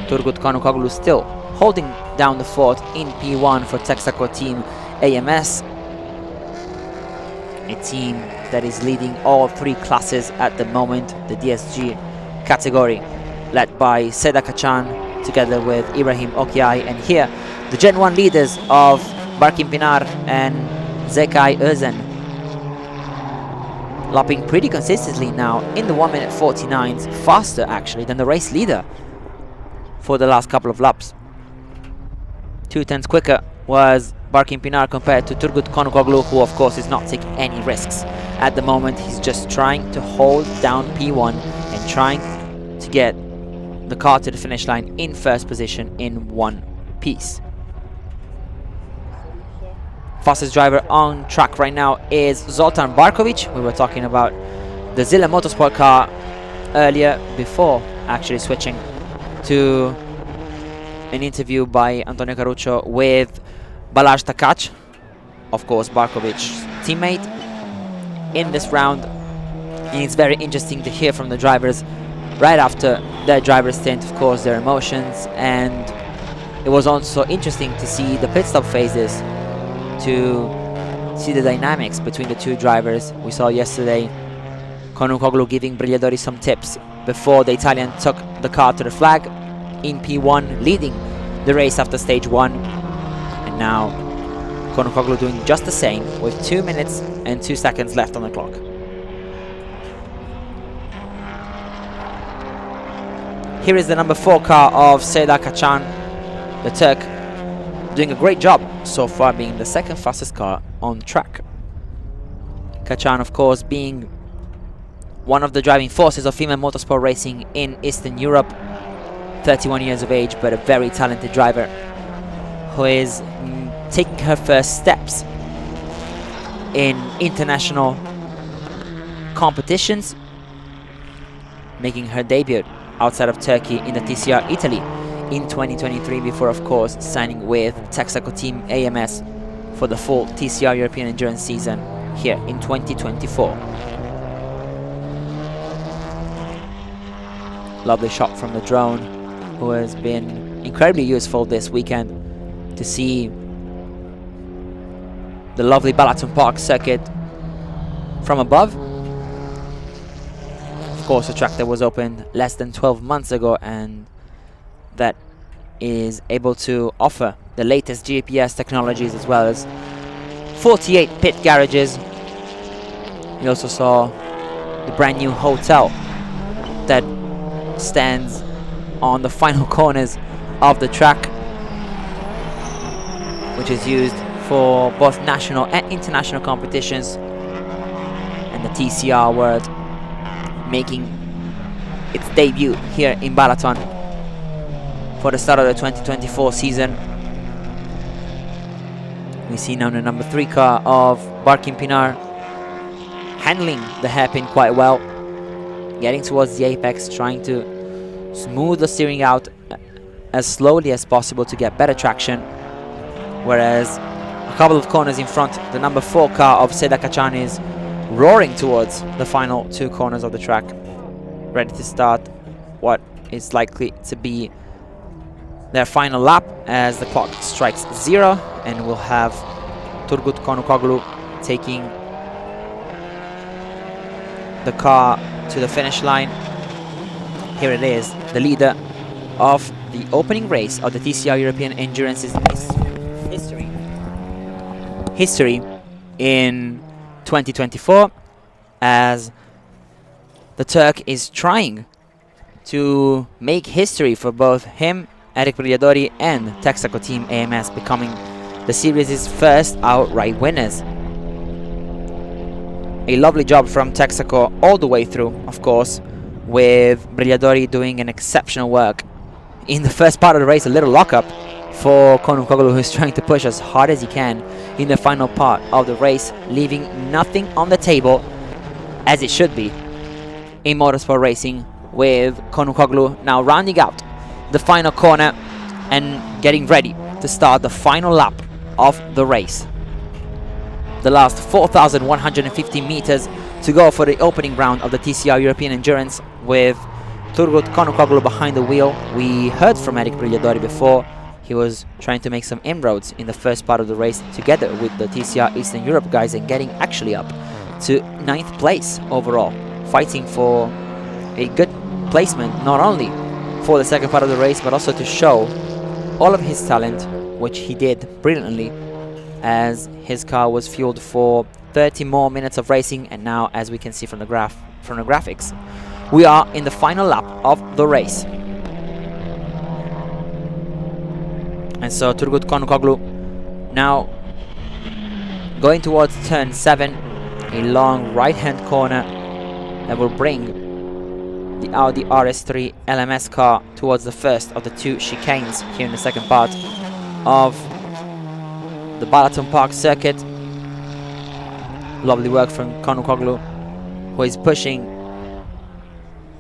Turgut Kanukoglu still holding down the fort in P1 for Texaco Team AMS, a team that is leading all 3 classes at the moment, the DSG category, led by Seda Kachan together with Ibrahim Okiai, and here the Gen 1 leaders of Barkin Pinar and Zekai Özen, lapping pretty consistently now in the 1 minute 49s, faster actually than the race leader for the last couple of laps. 2/10 quicker was Barkin Pinar compared to Turgut Kanukoglu, who of course is not taking any risks at the moment. He's just trying to hold down P1 and trying to get the car to the finish line in first position in one piece. Fastest driver on track right now is Zoltan Barkovic. We were talking about the Zilla Motorsport car earlier before actually switching to an interview by Antonio Caruccio with Balázs Takács, of course Barkovic's teammate in this round. And it's very interesting to hear from the drivers right after their driver's stint, of course, their emotions, and it was also interesting to see the pit stop phases, to see the dynamics between the 2 drivers. We saw yesterday Kanukoglu giving Brigliadori some tips before the Italian took the car to the flag in P1, leading the race after stage 1, and now Kanukoglu doing just the same with 2 minutes and 2 seconds left on the clock. Here is the number 4 car of Seda Kachan, the Turk, doing a great job so far, being the 2nd fastest car on track. Kachan, of course, being one of the driving forces of female motorsport racing in Eastern Europe, 31 years of age, but a very talented driver who is taking her first steps in international competitions, making her debut outside of Turkey in the TCR Italy in 2023, before of course signing with Texaco Team AMS for the full TCR European Endurance season here in 2024. Lovely shot from the drone, who has been incredibly useful this weekend to see the lovely BalatonPark circuit from above. Of course, a track that was opened less than 12 months ago and that is able to offer the latest GPS technologies, as well as 48 pit garages. We also saw the brand new hotel that stands on the final corners of the track, which is used for both national and international competitions, and the TCR world making its debut here in Balaton for the start of the 2024 season. We see now the number 3 car of Barkin Pinar handling the hairpin quite well, getting towards the apex, trying to smooth the steering out as slowly as possible to get better traction, whereas a couple of corners in front, the number 4 car of Seda Kachan is roaring towards the final 2 corners of the track, ready to start what is likely to be their final lap as the clock strikes 0, and we'll have Turgut Kanukoglu taking the car to the finish line. Here it is, the leader of the opening race of the TCR European Endurance's history in 2024, as the Turk is trying to make history for both him, Eric Brigliadori, and Texaco Team AMS, becoming the series' first outright winners A lovely job from Texaco all the way through, of course, with Brigliadori doing an exceptional work. In the first part of the race, a little lockup for Konukoglu, who's trying to push as hard as he can in the final part of the race, leaving nothing on the table, as it should be in motorsport racing, with Konukoglu now rounding out the final corner and getting ready to start the final lap of the race. The last 4,150 meters to go for the opening round of the TCR European Endurance, with Turgut Konukoglu behind the wheel. We heard from Eric Brigliadori before. He was trying to make some inroads in the first part of the race together with the TCR Eastern Europe guys and getting actually up to 9th place overall, fighting for a good placement, not only for the second part of the race, but also to show all of his talent, which he did brilliantly, as his car was fueled for 30 more minutes of racing. And now, as we can see from the graphics, we are in the final lap of the race. And so Turgut Konukoglu now going towards turn 7, a long right-hand corner that will bring the Audi RS3 LMS car towards the first of the 2 chicanes here in the second part of the BalatonPark circuit. Lovely work from Konukoglu, who is pushing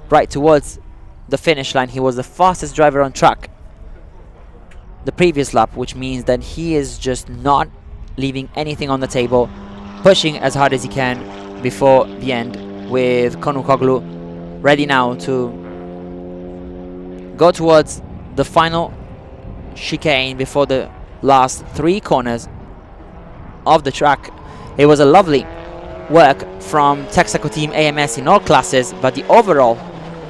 right towards the finish line. He was the fastest driver on track the previous lap, which means that he is just not leaving anything on the table, pushing as hard as he can before the end, with Konukoglu ready now to go towards the final chicane before the last 3 corners of the track. It was a lovely work from Texaco Team AMS in all classes, but the overall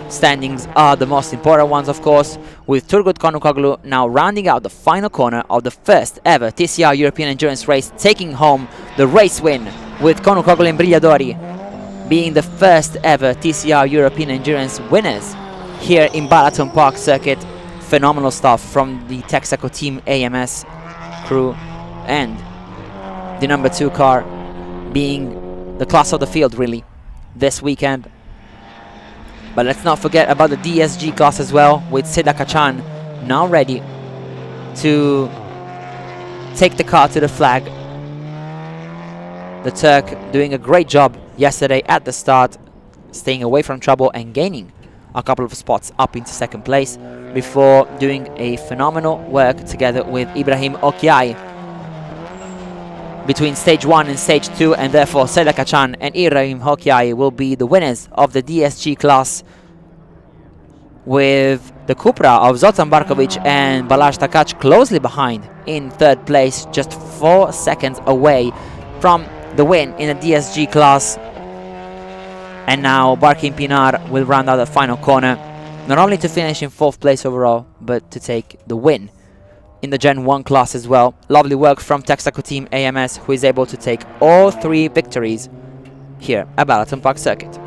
standings are the most important ones, of course, with Turgut Konukoglu now rounding out the final corner of the first ever TCR European Endurance race, taking home the race win, with Konukoglu and Brigliadori being the first ever TCR European Endurance winners here in BalatonPark circuit. Phenomenal stuff from the Texaco Team AMS crew, and the number 2 car being the class of the field really this weekend. But let's not forget about the DSG class as well, with Seda Kachan now ready to take the car to the flag. The Turk doing a great job yesterday at the start, staying away from trouble and gaining a couple of spots up into second place before doing a phenomenal work together with Ibrahim Okiai between stage 1 and stage 2, and therefore Seda Kachan and Ibrahim Okiai will be the winners of the DSG class, with the Cupra of Zoltan Barkovic and Balázs Takács closely behind in 3rd place, just 4 seconds away from the win in the DSG class. And now Barkin Pinar will round out the final corner, not only to finish in 4th place overall, but to take the win in the Gen 1 class as well. Lovely work from Texaco Team AMS, who is able to take all 3 victories here at BalatonPark circuit.